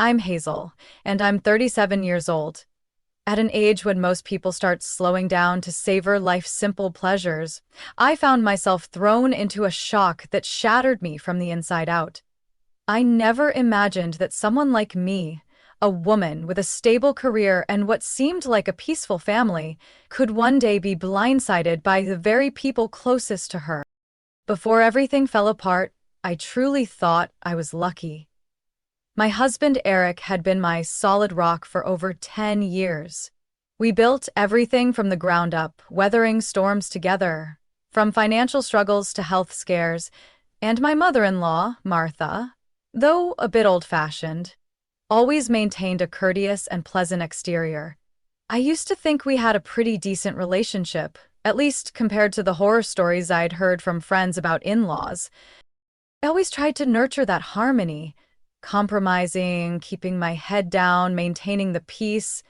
I'm Hazel, and I'm 37 years old. At an age when most people start slowing down to savor life's simple pleasures, I found myself thrown into a shock that shattered me from the inside out. I never imagined that someone like me, a woman with a stable career and what seemed like a peaceful family, could one day be blindsided by the very people closest to her. Before everything fell apart, I truly thought I was lucky. My husband Eric had been my solid rock for over 10 years. We built everything from the ground up, weathering storms together, from financial struggles to health scares, and my mother-in-law, Martha, though a bit old-fashioned, always maintained a courteous and pleasant exterior. I used to think we had a pretty decent relationship, at least compared to the horror stories I'd heard from friends about in-laws. I always tried to nurture that harmony, compromising, keeping my head down, maintaining the peace.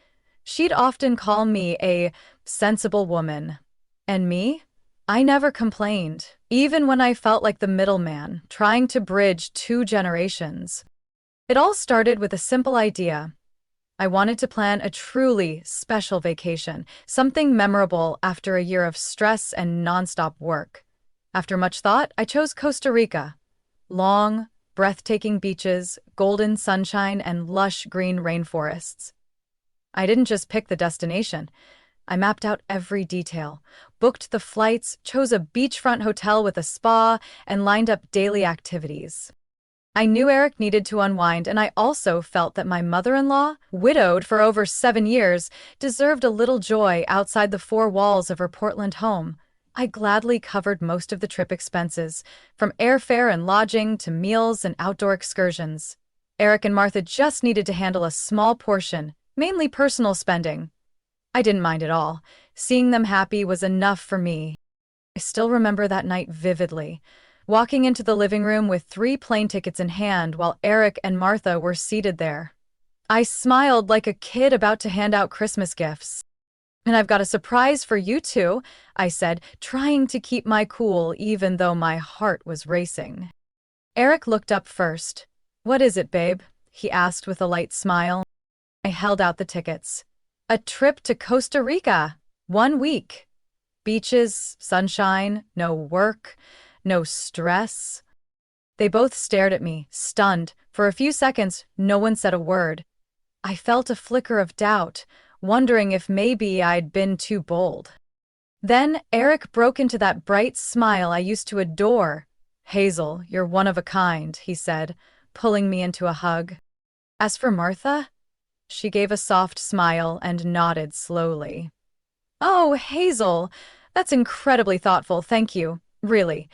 She'd often call me a sensible woman. And me? I never complained, even when I felt like the middleman, trying to bridge two generations. It all started with a simple idea. I wanted to plan a truly special vacation, something memorable after a year of stress and nonstop work. After much thought, I chose Costa Rica. Long, breathtaking beaches, golden sunshine, and lush green rainforests. I didn't just pick the destination. I mapped out every detail, booked the flights, chose a beachfront hotel with a spa, and lined up daily activities. I knew Eric needed to unwind, and I also felt that my mother-in-law, widowed for over 7 years, deserved a little joy outside the four walls of her Portland home. I gladly covered most of the trip expenses, from airfare and lodging to meals and outdoor excursions. Eric and Martha just needed to handle a small portion, mainly personal spending. I didn't mind at all. Seeing them happy was enough for me. I still remember that night vividly, walking into the living room with 3 plane tickets in hand while Eric and Martha were seated there. I smiled like a kid about to hand out Christmas gifts. "And I've got a surprise for you two," I said, trying to keep my cool even though my heart was racing. Eric looked up first. "What is it, babe?" he asked with a light smile. I held out the tickets. "A trip to Costa Rica. 1 week. Beaches, sunshine, no work, no stress." They both stared at me, stunned. For a few seconds, no one said a word. I felt a flicker of doubt, wondering if maybe I'd been too bold. Then Eric broke into that bright smile I used to adore. "Hazel, you're one of a kind," he said, pulling me into a hug. As for Martha, she gave a soft smile and nodded slowly. "Oh, Hazel, that's incredibly thoughtful, thank you, really."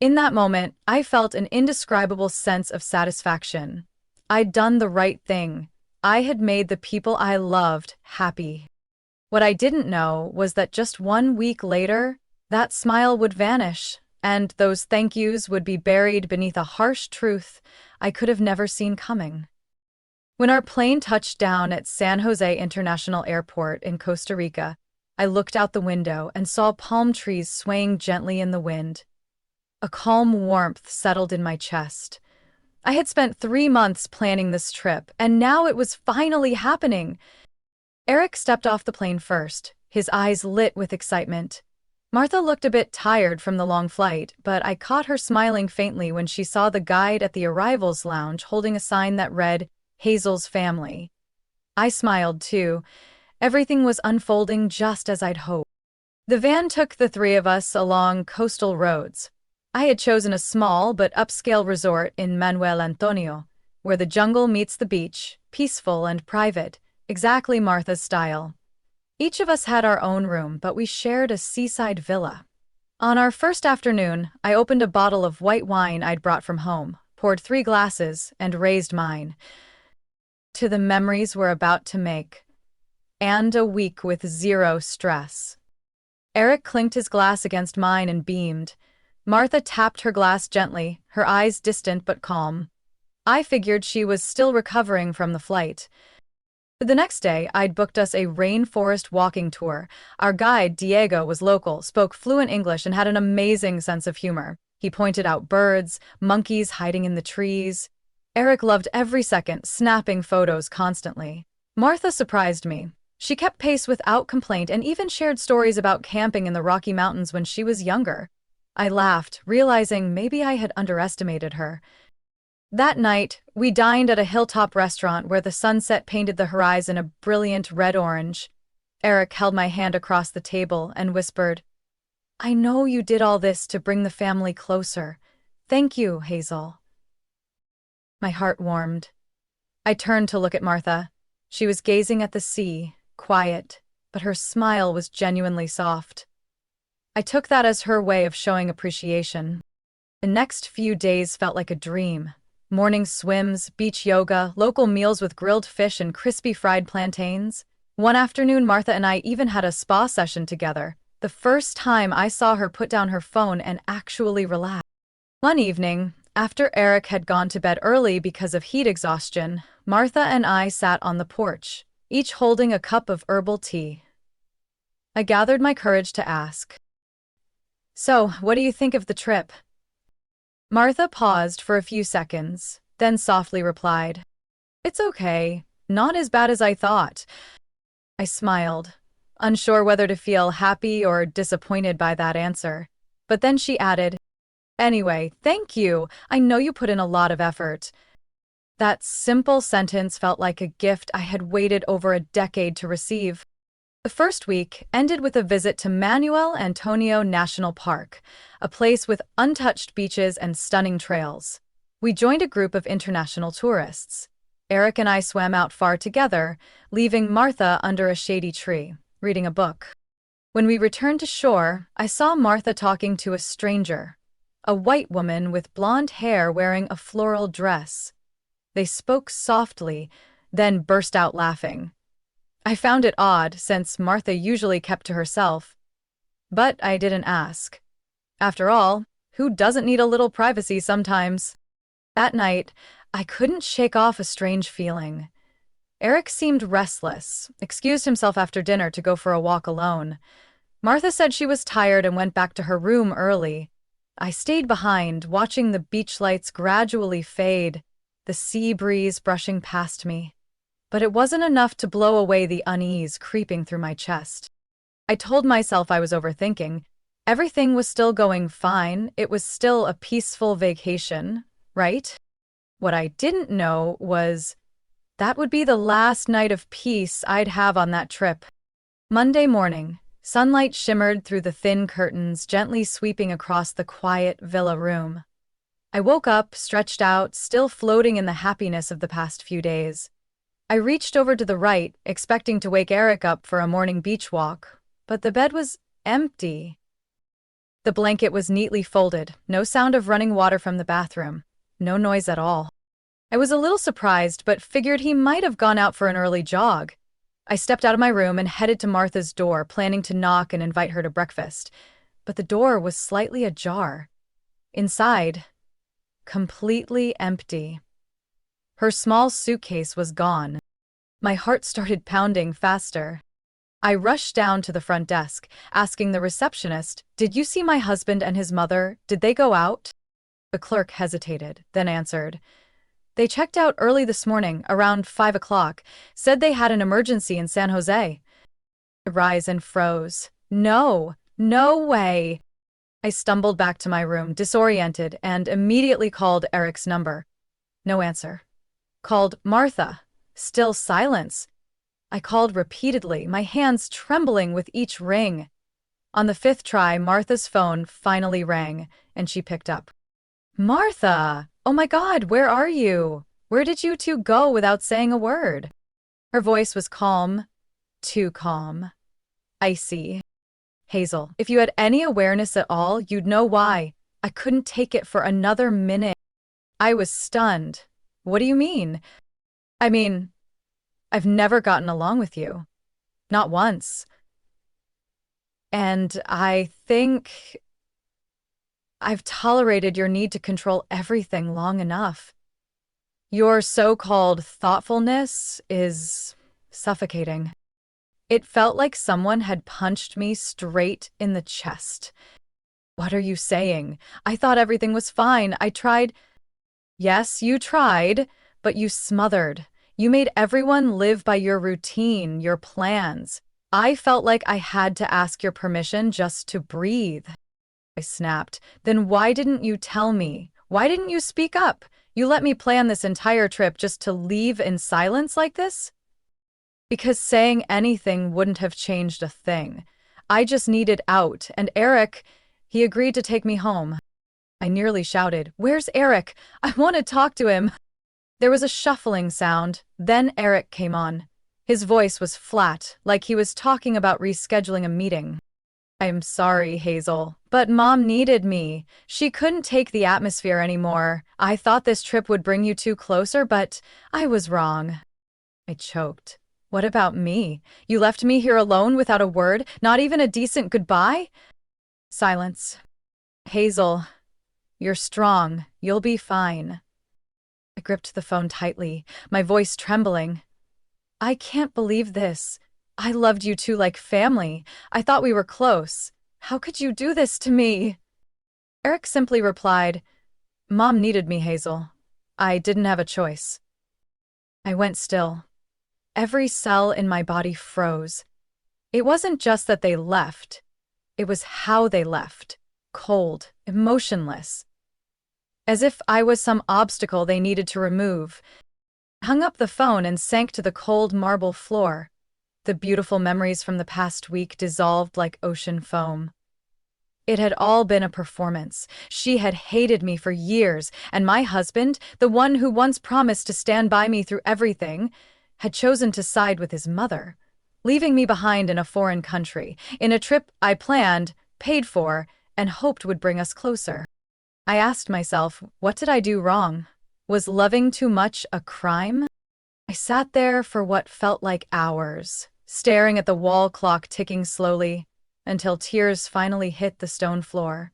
In that moment, I felt an indescribable sense of satisfaction. I'd done the right thing. I had made the people I loved happy. What I didn't know was that just 1 week later, that smile would vanish, and those thank yous would be buried beneath a harsh truth I could have never seen coming. When our plane touched down at San Jose International Airport in Costa Rica, I looked out the window and saw palm trees swaying gently in the wind. A calm warmth settled in my chest. I had spent 3 months planning this trip, and now it was finally happening. Eric stepped off the plane first, his eyes lit with excitement. Martha looked a bit tired from the long flight, but I caught her smiling faintly when she saw the guide at the arrivals lounge holding a sign that read, "Hazel's family." I smiled too. Everything was unfolding just as I'd hoped. The van took the 3 of us along coastal roads. I had chosen a small but upscale resort in Manuel Antonio, where the jungle meets the beach, peaceful and private, exactly Martha's style. Each of us had our own room, but we shared a seaside villa. On our first afternoon, I opened a bottle of white wine I'd brought from home, poured 3 glasses, and raised mine to the memories we're about to make. And a week with 0 stress. Eric clinked his glass against mine and beamed. Martha tapped her glass gently, her eyes distant but calm. I figured she was still recovering from the flight. The next day, I'd booked us a rainforest walking tour. Our guide, Diego, was local, spoke fluent English, and had an amazing sense of humor. He pointed out birds, monkeys hiding in the trees. Eric loved every second, snapping photos constantly. Martha surprised me. She kept pace without complaint and even shared stories about camping in the Rocky Mountains when she was younger. I laughed, realizing maybe I had underestimated her. That night, we dined at a hilltop restaurant where the sunset painted the horizon a brilliant red-orange. Eric held my hand across the table and whispered, "I know you did all this to bring the family closer. Thank you, Hazel." My heart warmed. I turned to look at Martha. She was gazing at the sea, quiet, but her smile was genuinely soft. I took that as her way of showing appreciation. The next few days felt like a dream. Morning swims, beach yoga, local meals with grilled fish and crispy fried plantains. One afternoon, Martha and I even had a spa session together, the first time I saw her put down her phone and actually relax. One evening, after Eric had gone to bed early because of heat exhaustion, Martha and I sat on the porch, each holding a cup of herbal tea. I gathered my courage to ask, "So, what do you think of the trip?" Martha paused for a few seconds, then softly replied, "It's okay. Not as bad as I thought." I smiled, unsure whether to feel happy or disappointed by that answer. But then she added, "Anyway, thank you. I know you put in a lot of effort." That simple sentence felt like a gift I had waited over a decade to receive. The first week ended with a visit to Manuel Antonio National Park, a place with untouched beaches and stunning trails. We joined a group of international tourists. Eric and I swam out far together, leaving Martha under a shady tree, reading a book. When we returned to shore, I saw Martha talking to a stranger, a white woman with blonde hair wearing a floral dress. They spoke softly, then burst out laughing. I found it odd, since Martha usually kept to herself. But I didn't ask. After all, who doesn't need a little privacy sometimes? That night, I couldn't shake off a strange feeling. Eric seemed restless, excused himself after dinner to go for a walk alone. Martha said she was tired and went back to her room early. I stayed behind, watching the beach lights gradually fade, the sea breeze brushing past me. But it wasn't enough to blow away the unease creeping through my chest. I told myself I was overthinking. Everything was still going fine. It was still a peaceful vacation, right? What I didn't know was that would be the last night of peace I'd have on that trip. Monday morning, sunlight shimmered through the thin curtains, gently sweeping across the quiet villa room. I woke up, stretched out, still floating in the happiness of the past few days. I reached over to the right, expecting to wake Eric up for a morning beach walk, but the bed was empty. The blanket was neatly folded, no sound of running water from the bathroom, no noise at all. I was a little surprised, but figured he might have gone out for an early jog. I stepped out of my room and headed to Martha's door, planning to knock and invite her to breakfast. But the door was slightly ajar. Inside, completely empty. Her small suitcase was gone. My heart started pounding faster. I rushed down to the front desk, asking the receptionist, "Did you see my husband and his mother? Did they go out?" The clerk hesitated, then answered, "They checked out early this morning, around 5 o'clock, said they had an emergency in San Jose." I rose and froze. No way. I stumbled back to my room, disoriented, and immediately called Eric's number. No answer. Called Martha. Still silence. I called repeatedly, my hands trembling with each ring. On the fifth try, Martha's phone finally rang, and she picked up. "Martha! Oh my God, where are you? Where did you two go without saying a word?" Her voice was calm, too calm. Icy. "Hazel, if you had any awareness at all, you'd know why. I couldn't take it for another minute." I was stunned. "What do you mean?" "I mean, I've never gotten along with you. Not once. And I think I've tolerated your need to control everything long enough. Your so-called thoughtfulness is suffocating." It felt like someone had punched me straight in the chest. "What are you saying? I thought everything was fine. I tried." Yes, you tried, but you smothered. You made everyone live by your routine, your plans. I felt like I had to ask your permission just to breathe. I snapped. Then why didn't you tell me? Why didn't you speak up? You let me plan this entire trip just to leave in silence like this? Because saying anything wouldn't have changed a thing. I just needed out, and Eric, he agreed to take me home. I nearly shouted, "Where's Eric? I want to talk to him." There was a shuffling sound. Then Eric came on. His voice was flat, like he was talking about rescheduling a meeting. "I'm sorry, Hazel, but Mom needed me. She couldn't take the atmosphere anymore. I thought this trip would bring you two closer, but I was wrong." I choked. "What about me? You left me here alone without a word, not even a decent goodbye?" Silence. "Hazel, you're strong. You'll be fine." I gripped the phone tightly, my voice trembling. "I can't believe this. I loved you two like family. I thought we were close. How could you do this to me?" Eric simply replied, "Mom needed me, Hazel. I didn't have a choice." I went still. Every cell in my body froze. It wasn't just that they left. It was how they left. Cold, emotionless. As if I was some obstacle they needed to remove. I hung up the phone and sank to the cold marble floor. The beautiful memories from the past week dissolved like ocean foam. It had all been a performance. She had hated me for years, and my husband, the one who once promised to stand by me through everything, had chosen to side with his mother, leaving me behind in a foreign country, in a trip I planned, paid for, and hoped would bring us closer. I asked myself, what did I do wrong? Was loving too much a crime? I sat there for what felt like hours, staring at the wall clock ticking slowly, until tears finally hit the stone floor.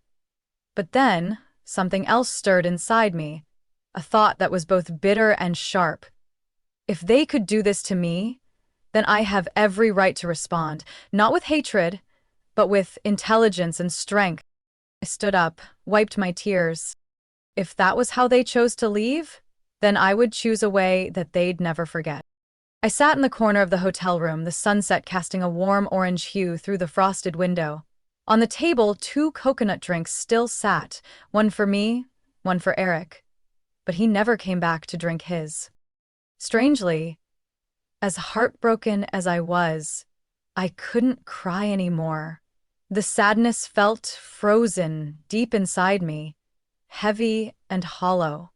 But then, something else stirred inside me, a thought that was both bitter and sharp. If they could do this to me, then I have every right to respond, not with hatred, but with intelligence and strength. I stood up, wiped my tears. If that was how they chose to leave, then I would choose a way that they'd never forget. I sat in the corner of the hotel room, the sunset casting a warm orange hue through the frosted window. On the table, 2 coconut drinks still sat, one for me, one for Eric. But he never came back to drink his. Strangely, as heartbroken as I was, I couldn't cry anymore. The sadness felt frozen deep inside me, heavy and hollow.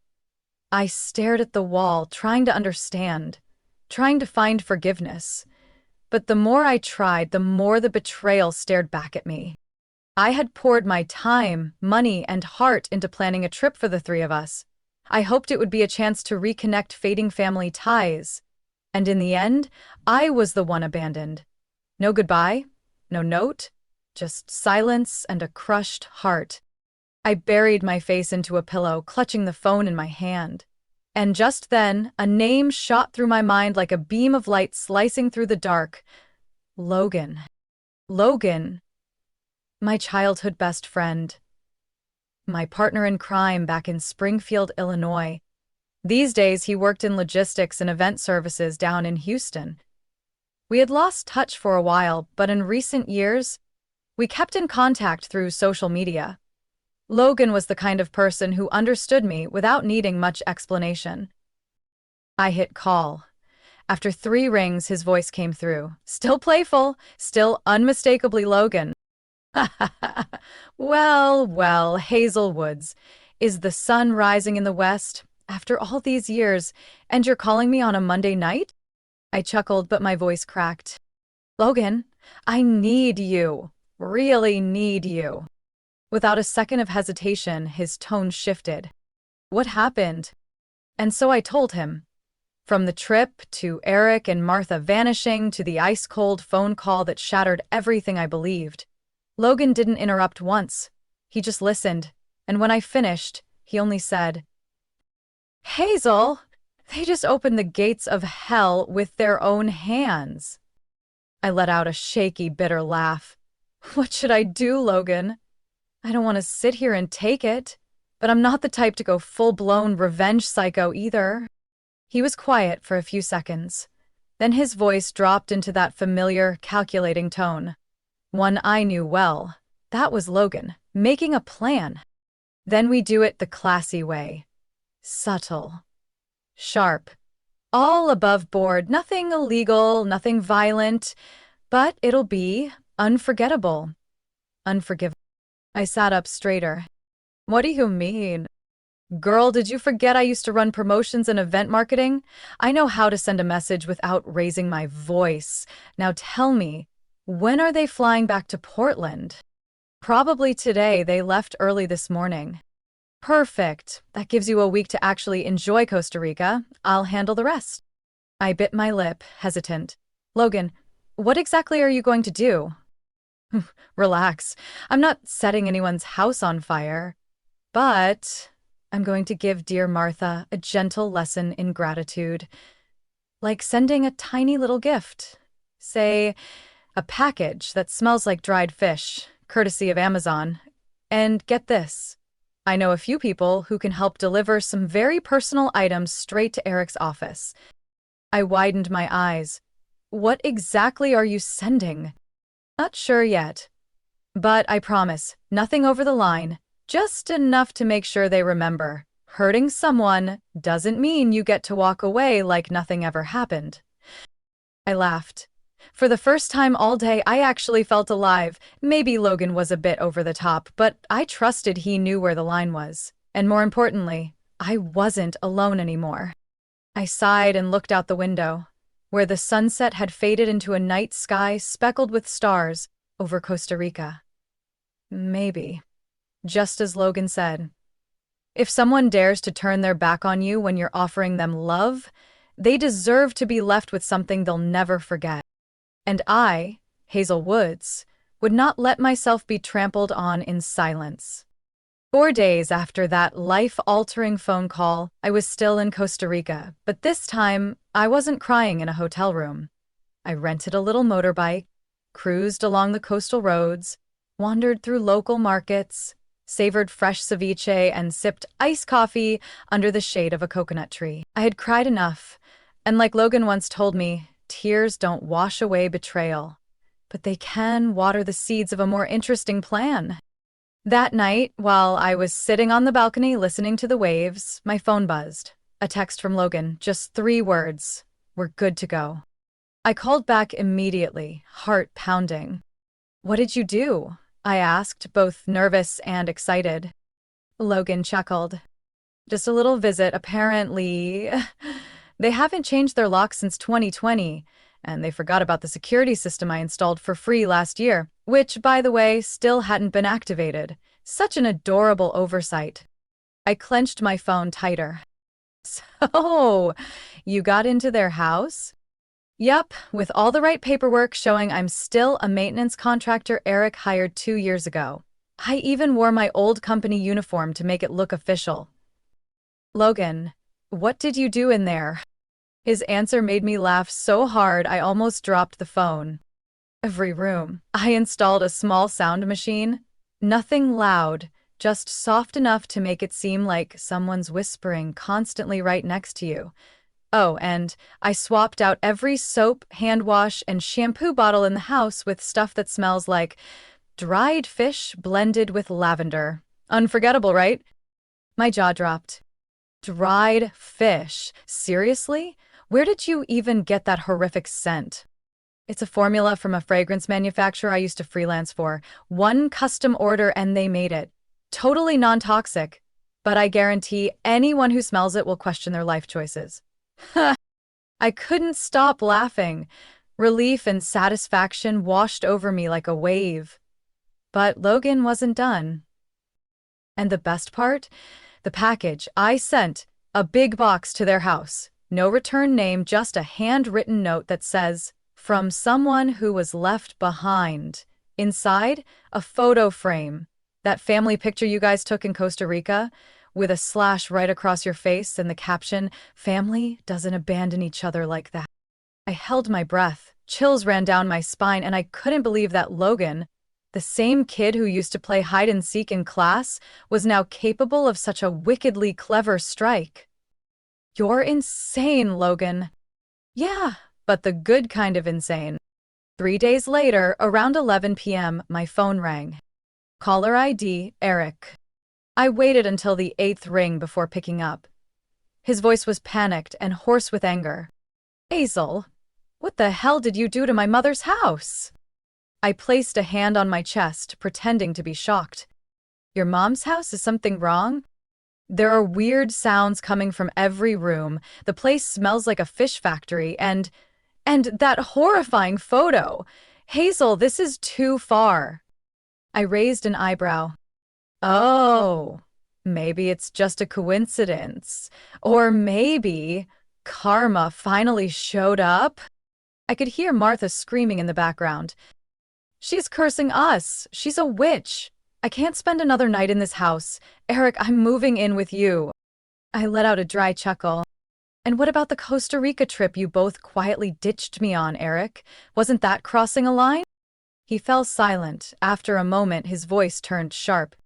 I stared at the wall, trying to understand, trying to find forgiveness. But the more I tried, the more the betrayal stared back at me. I had poured my time, money, and heart into planning a trip for the 3 of us. I hoped it would be a chance to reconnect fading family ties. And in the end, I was the one abandoned. No goodbye, no note, just silence and a crushed heart. I buried my face into a pillow, clutching the phone in my hand. And just then, a name shot through my mind like a beam of light slicing through the dark. Logan. Logan. My childhood best friend. My partner in crime back in Springfield, Illinois. These days, he worked in logistics and event services down in Houston. We had lost touch for a while, but in recent years, we kept in contact through social media. Logan was the kind of person who understood me without needing much explanation. I hit call. After 3 rings, his voice came through. Still playful, still unmistakably Logan. Well, well, Hazel Woods. Is the sun rising in the west after all these years, and you're calling me on a Monday night? I chuckled, but my voice cracked. Logan, I need you. Really need you. Without a second of hesitation, his tone shifted. What happened? And so I told him. From the trip, to Eric and Martha vanishing, to the ice-cold phone call that shattered everything I believed. Logan didn't interrupt once. He just listened, and when I finished, he only said, Hazel, they just opened the gates of hell with their own hands. I let out a shaky, bitter laugh. What should I do, Logan? I don't want to sit here and take it. but I'm not the type to go full-blown revenge psycho either. He was quiet for a few seconds. Then his voice dropped into that familiar, calculating tone. One I knew well. That was Logan, making a plan. Then we do it the classy way. Subtle. Sharp. All above board, nothing illegal, nothing violent, but it'll be unforgettable. Unforgivable. I sat up straighter. What do you mean? Girl, did you forget I used to run promotions and event marketing? I know how to send a message without raising my voice. Now tell me, when are they flying back to Portland? Probably today. They left early this morning. Perfect. That gives you a week to actually enjoy Costa Rica. I'll handle the rest. I bit my lip, hesitant. Logan, what exactly are you going to do? Relax. I'm not setting anyone's house on fire. But I'm going to give dear Martha a gentle lesson in gratitude. Like sending a tiny little gift. Say, a package that smells like dried fish, courtesy of Amazon. And get this. I know a few people who can help deliver some very personal items straight to Eric's office. I widened my eyes. What exactly are you sending? Not sure yet. But I promise, nothing over the line. Just enough to make sure they remember. Hurting someone doesn't mean you get to walk away like nothing ever happened. I laughed. For the first time all day, I actually felt alive. Maybe Logan was a bit over the top, but I trusted he knew where the line was. And more importantly, I wasn't alone anymore. I sighed and looked out the window, where the sunset had faded into a night sky speckled with stars over Costa Rica. Maybe. Just as Logan said, if someone dares to turn their back on you when you're offering them love, they deserve to be left with something they'll never forget. And I, Hazel Woods, would not let myself be trampled on in silence. 4 days after that life-altering phone call, I was still in Costa Rica, but this time I wasn't crying in a hotel room. I rented a little motorbike, cruised along the coastal roads, wandered through local markets, savored fresh ceviche, and sipped iced coffee under the shade of a coconut tree. I had cried enough, and like Logan once told me, tears don't wash away betrayal, but they can water the seeds of a more interesting plan. That night, while I was sitting on the balcony listening to the waves, my phone buzzed. A text from Logan, just 3 words. We're good to go. I called back immediately, heart pounding. What did you do? I asked, both nervous and excited. Logan chuckled. Just a little visit, apparently. They haven't changed their locks since 2020, and they forgot about the security system I installed for free last year, which, by the way, still hadn't been activated. Such an adorable oversight. I clenched my phone tighter. So, you got into their house? Yup, with all the right paperwork showing I'm still a maintenance contractor Eric hired 2 years ago. I even wore my old company uniform to make it look official. Logan, what did you do in there? His answer made me laugh so hard I almost dropped the phone. Every room. I installed a small sound machine. Nothing loud, just soft enough to make it seem like someone's whispering constantly right next to you. Oh, and I swapped out every soap, hand wash, and shampoo bottle in the house with stuff that smells like dried fish blended with lavender. Unforgettable, right? My jaw dropped. Dried fish? Seriously? Where did you even get that horrific scent? It's a formula from a fragrance manufacturer I used to freelance for. One custom order and they made it. Totally non-toxic. But I guarantee anyone who smells it will question their life choices. I couldn't stop laughing. Relief and satisfaction washed over me like a wave. But Logan wasn't done. And the best part? The package I sent, a big box to their house. No return name, just a handwritten note that says, "From someone who was left behind." Inside, a photo frame. That family picture you guys took in Costa Rica, with a slash right across your face and the caption, "Family doesn't abandon each other like that." I held my breath. Chills ran down my spine, and I couldn't believe that Logan, The same kid who used to play hide and seek in class was now capable of such a wickedly clever strike. You're insane, Logan. Yeah, but the good kind of insane. 3 days later, around 11 p.m., my phone rang. Caller ID, Eric. I waited until the 8th ring before picking up. His voice was panicked and hoarse with anger. Hazel, what the hell did you do to my mother's house? I placed a hand on my chest, pretending to be shocked. Your mom's house? Is something wrong? There are weird sounds coming from every room. The place smells like a fish factory, and that horrifying photo. Hazel, this is too far. I raised an eyebrow. Oh, maybe it's just a coincidence. Or maybe karma finally showed up? I could hear Martha screaming in the background. She's cursing us. She's a witch. I can't spend another night in this house. Eric, I'm moving in with you. I let out a dry chuckle. And what about the Costa Rica trip you both quietly ditched me on, Eric? Wasn't that crossing a line? He fell silent. After a moment, his voice turned sharp.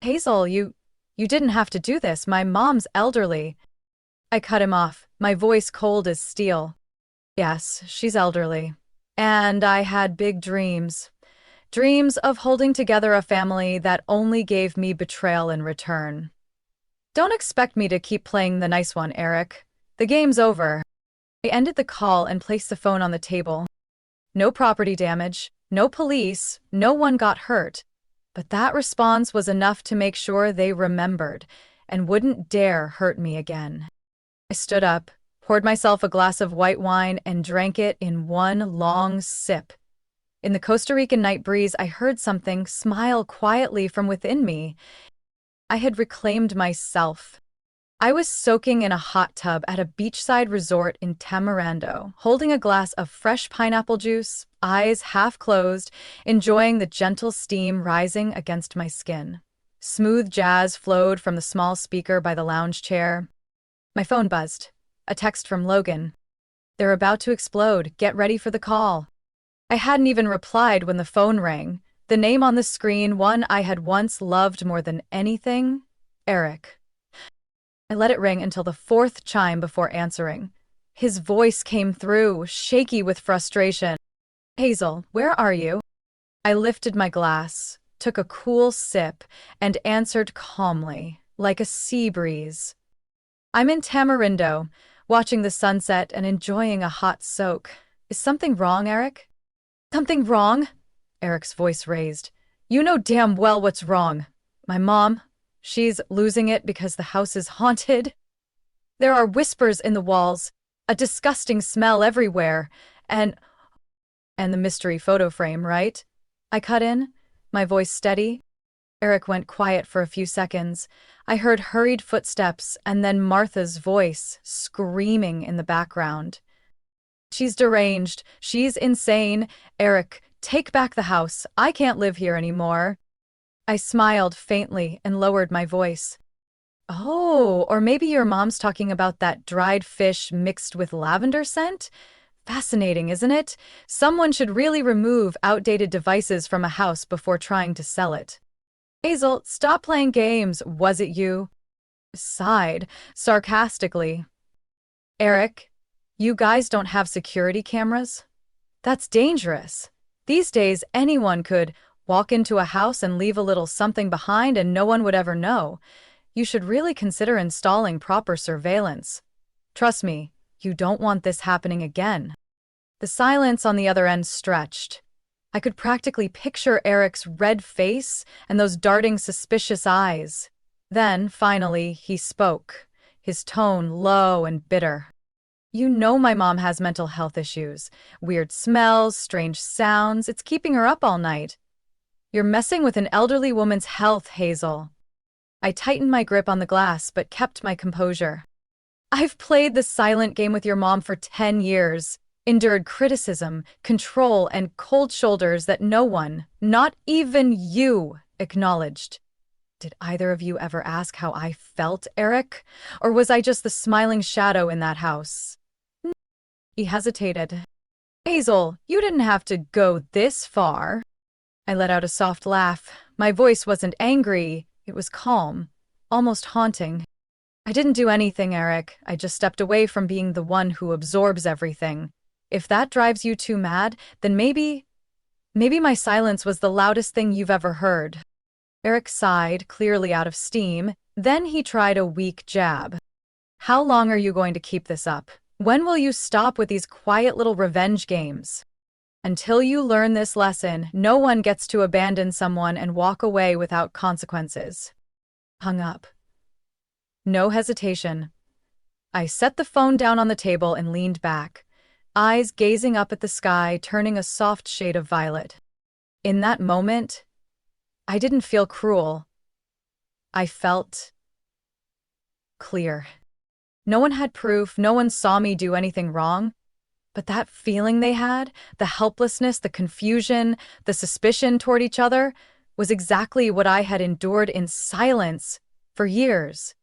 Hazel, you didn't have to do this. My mom's elderly. I cut him off, my voice cold as steel. Yes, she's elderly. And I had big dreams. Dreams of holding together a family that only gave me betrayal in return. Don't expect me to keep playing the nice one, Eric. The game's over. I ended the call and placed the phone on the table. No property damage, no police, no one got hurt. But that response was enough to make sure they remembered and wouldn't dare hurt me again. I stood up, poured myself a glass of white wine, and drank it in one long sip. In the Costa Rican night breeze, I heard something smile quietly from within me. I had reclaimed myself. I was soaking in a hot tub at a beachside resort in Tamarindo, holding a glass of fresh pineapple juice, eyes half closed, enjoying the gentle steam rising against my skin. Smooth jazz flowed from the small speaker by the lounge chair. My phone buzzed. A text from Logan. They're about to explode. Get ready for the call. I hadn't even replied when the phone rang. The name on the screen, one I had once loved more than anything, Eric. I let it ring until the 4th chime before answering. His voice came through, shaky with frustration. Hazel, where are you? I lifted my glass, took a cool sip, and answered calmly, like a sea breeze. I'm in Tamarindo, watching the sunset and enjoying a hot soak. Is something wrong, Eric? Something wrong? Eric's voice raised. You know damn well what's wrong. My mom, she's losing it because the house is haunted. There are whispers in the walls, a disgusting smell everywhere, and the mystery photo frame, right? I cut in, my voice steady. Eric went quiet for a few seconds. I heard hurried footsteps and then Martha's voice screaming in the background. She's deranged. She's insane. Eric, take back the house. I can't live here anymore. I smiled faintly and lowered my voice. Oh, or maybe your mom's talking about that dried fish mixed with lavender scent? Fascinating, isn't it? Someone should really remove outdated devices from a house before trying to sell it. Hazel, stop playing games. Was it you? Sighed sarcastically. Eric, you guys don't have security cameras? That's dangerous. These days, anyone could walk into a house and leave a little something behind and no one would ever know. You should really consider installing proper surveillance. Trust me, you don't want this happening again. The silence on the other end stretched. I could practically picture Eric's red face and those darting suspicious eyes. Then, finally, he spoke, his tone low and bitter. You know my mom has mental health issues. Weird smells, strange sounds. It's keeping her up all night. You're messing with an elderly woman's health, Hazel. I tightened my grip on the glass but kept my composure. I've played the silent game with your mom for 10 years, endured criticism, control, and cold shoulders that no one, not even you, acknowledged. Did either of you ever ask how I felt, Eric? Or was I just the smiling shadow in that house? He hesitated. Hazel, you didn't have to go this far. I let out a soft laugh. My voice wasn't angry, it was calm, almost haunting. I didn't do anything, Eric. I just stepped away from being the one who absorbs everything. If that drives you too mad, then maybe my silence was the loudest thing you've ever heard. Eric sighed, clearly out of steam. Then he tried a weak jab. How long are you going to keep this up? When will you stop with these quiet little revenge games? Until you learn this lesson, no one gets to abandon someone and walk away without consequences. Hung up. No hesitation. I set the phone down on the table and leaned back, eyes gazing up at the sky, turning a soft shade of violet. In that moment, I didn't feel cruel. I felt clear. No one had proof, no one saw me do anything wrong. But that feeling they had, the helplessness, the confusion, the suspicion toward each other, was exactly what I had endured in silence for years.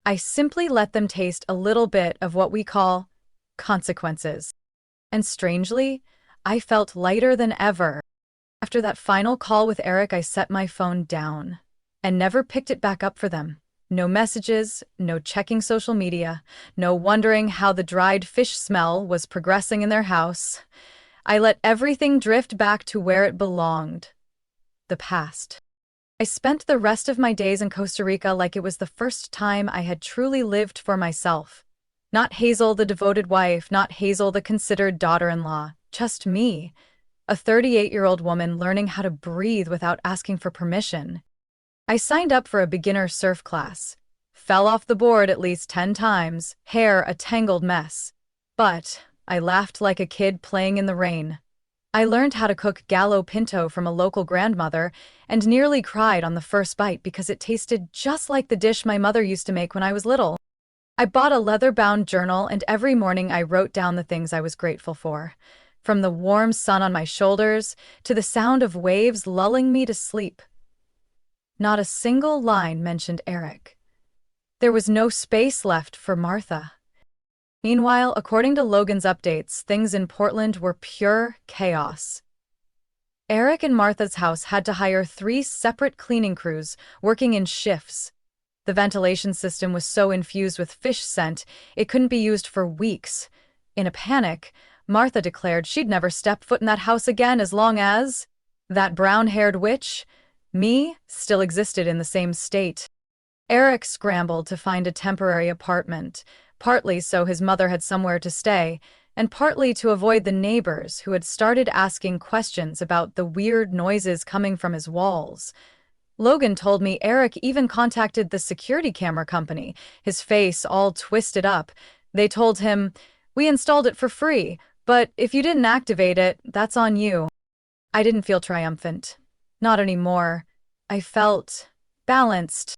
I simply let them taste a little bit of what we call consequences. And strangely, I felt lighter than ever. After that final call with Eric, I set my phone down and never picked it back up for them. No messages, no checking social media, no wondering how the dried fish smell was progressing in their house. I let everything drift back to where it belonged. The past. I spent the rest of my days in Costa Rica like it was the first time I had truly lived for myself. Not Hazel, the devoted wife, not Hazel, the considered daughter-in-law, just me, a 38-year-old woman learning how to breathe without asking for permission. I signed up for a beginner surf class, fell off the board at least 10 times, hair a tangled mess. But I laughed like a kid playing in the rain. I learned how to cook gallo pinto from a local grandmother and nearly cried on the first bite because it tasted just like the dish my mother used to make when I was little. I bought a leather-bound journal, and every morning I wrote down the things I was grateful for, from the warm sun on my shoulders to the sound of waves lulling me to sleep. Not a single line mentioned Eric. There was no space left for Martha. Meanwhile, according to Logan's updates, things in Portland were pure chaos. Eric and Martha's house had to hire 3 separate cleaning crews working in shifts. The ventilation system was so infused with fish scent, it couldn't be used for weeks. In a panic, Martha declared she'd never step foot in that house again as long as that brown-haired witch, me, still existed in the same state. Eric scrambled to find a temporary apartment, partly so his mother had somewhere to stay, and partly to avoid the neighbors who had started asking questions about the weird noises coming from his walls. Logan told me Eric even contacted the security camera company, his face all twisted up. They told him, "We installed it for free, but if you didn't activate it, that's on you." I didn't feel triumphant. Not anymore. I felt balanced.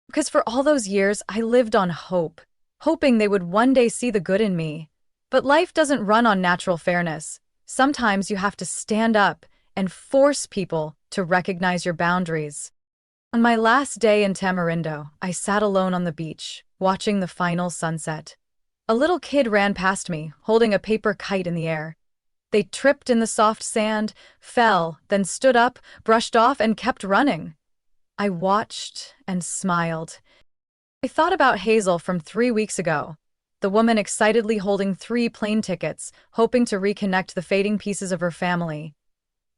Because for all those years, I lived on hope, hoping they would one day see the good in me. But life doesn't run on natural fairness. Sometimes you have to stand up and force people to recognize your boundaries. On my last day in Tamarindo, I sat alone on the beach, watching the final sunset. A little kid ran past me, holding a paper kite in the air. They tripped in the soft sand, fell, then stood up, brushed off, and kept running. I watched and smiled. I thought about Hazel from 3 weeks ago, the woman excitedly holding 3 plane tickets, hoping to reconnect the fading pieces of her family.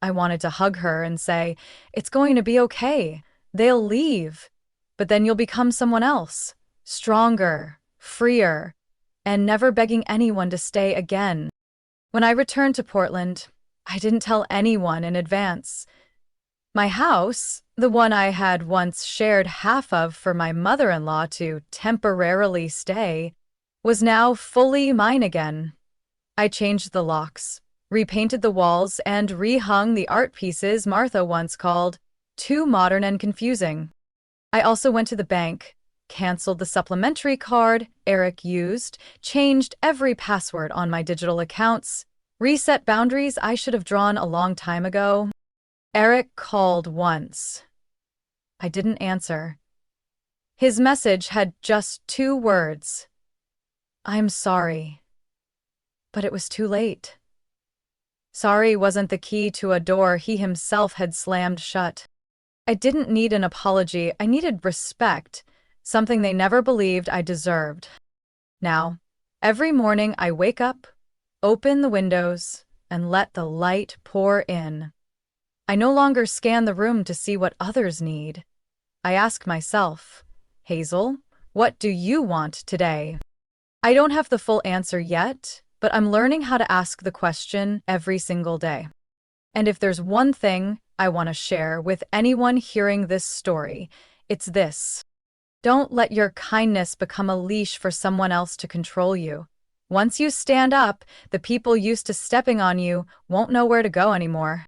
I wanted to hug her and say, "It's going to be okay. They'll leave. But then you'll become someone else, stronger, freer, and never begging anyone to stay again." When I returned to Portland, I didn't tell anyone in advance. My house, the one I had once shared half of for my mother-in-law to temporarily stay, was now fully mine again. I changed the locks, repainted the walls, and rehung the art pieces Martha once called too modern and confusing. I also went to the bank, canceled the supplementary card Eric used, changed every password on my digital accounts, reset boundaries I should have drawn a long time ago. Eric called once. I didn't answer. His message had just 2 words. "I'm sorry." But it was too late. Sorry wasn't the key to a door he himself had slammed shut. I didn't need an apology, I needed respect, something they never believed I deserved. Now, every morning I wake up, open the windows, and let the light pour in. I no longer scan the room to see what others need. I ask myself, Hazel, what do you want today? I don't have the full answer yet, but I'm learning how to ask the question every single day. And if there's one thing I want to share with anyone hearing this story, it's this. Don't let your kindness become a leash for someone else to control you. Once you stand up, the people used to stepping on you won't know where to go anymore.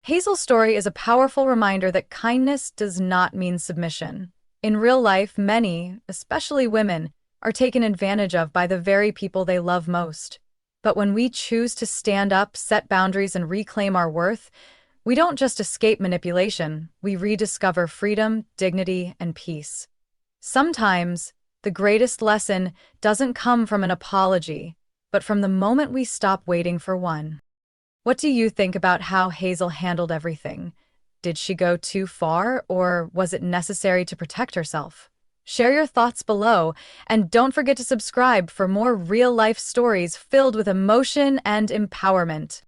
Hazel's story is a powerful reminder that kindness does not mean submission. In real life, many, especially women, are taken advantage of by the very people they love most. But when we choose to stand up, set boundaries, and reclaim our worth, we don't just escape manipulation, we rediscover freedom, dignity, and peace. Sometimes, the greatest lesson doesn't come from an apology, but from the moment we stop waiting for one. What do you think about how Hazel handled everything? Did she go too far, or was it necessary to protect herself? Share your thoughts below, and don't forget to subscribe for more real-life stories filled with emotion and empowerment.